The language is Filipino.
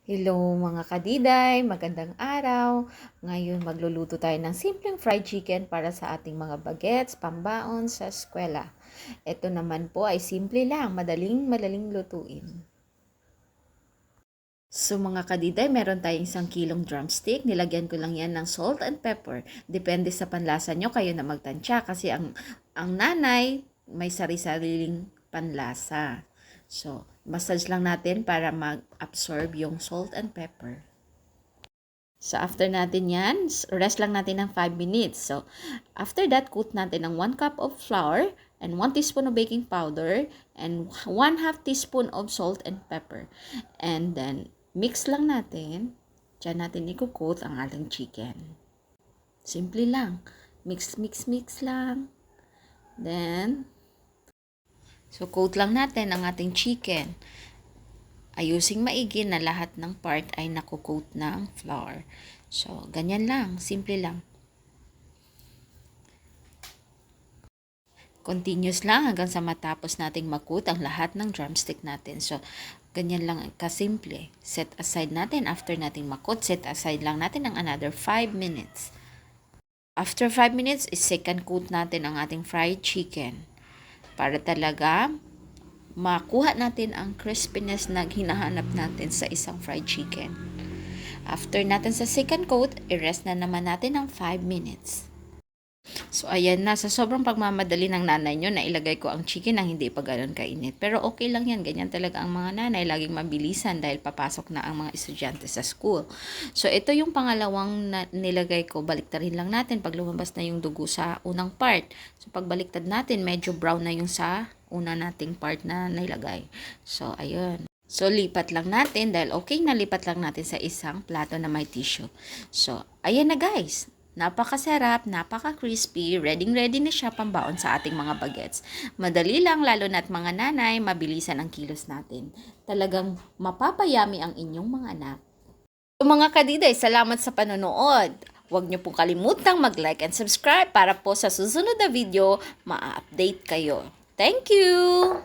Hello mga kadiday, magandang araw. Ngayon magluluto tayo ng simpleng fried chicken para sa ating mga bagets, pambaon sa eskwela. Ito naman po ay simple lang, madaling lutuin. So mga kadiday, meron tayong 1 kilong drumstick. Nilagyan ko lang yan ng salt and pepper. Depende sa panlasa nyo, kayo na magtansya kasi ang nanay may sari-sariling panlasa. So, massage lang natin para mag-absorb yung salt and pepper. So, after natin yan, rest lang natin ng 5 minutes. So, after that, coat natin ng 1 cup of flour and 1 teaspoon of baking powder and 1/2 teaspoon of salt and pepper. And then, mix lang natin. Diyan natin i-coat ang ating chicken. Simple lang. Mix lang. Then, so coat lang natin ang ating chicken. Ayusing maigi na lahat ng part ay nakukoat ng flour. So, ganyan lang. Simple lang. Continuous lang hanggang sa matapos nating makoat ang lahat ng drumstick natin. So, ganyan lang kasimple. Set aside natin after nating makoat. Set aside lang natin ng another 5 minutes. After 5 minutes, is-second coat natin ang ating fried chicken. Para talaga makuha natin ang crispiness na hinahanap natin sa isang fried chicken. After natin sa second coat, i-rest na naman natin ng 5 minutes. So, ayan na. Sa sobrang pagmamadali ng nanay nyo, nailagay ko ang chicken nang hindi pa ganun kainit. Pero okay lang yan. Ganyan talaga ang mga nanay. Laging mabilisan dahil papasok na ang mga estudyante sa school. So, ito yung pangalawang nilagay ko. Baliktarin lang natin pag lumabas na yung dugo sa unang part. So, pag baliktad natin, medyo brown na yung sa una nating part na nilagay. So, ayun. So, lipat lang natin dahil okay na lipat lang natin sa isang plato na may tissue. So, ayan na guys. Napakasarap, napaka-crispy, ready na siya pambaon sa ating mga bagets. Madali lang, lalo na't mga nanay, mabilisan ang kilos natin. Talagang mapapayami ang inyong mga anak. So mga kadiday, salamat sa panonood. Huwag niyo pong kalimutang mag-like and subscribe para po sa susunod na video, ma-update kayo. Thank you!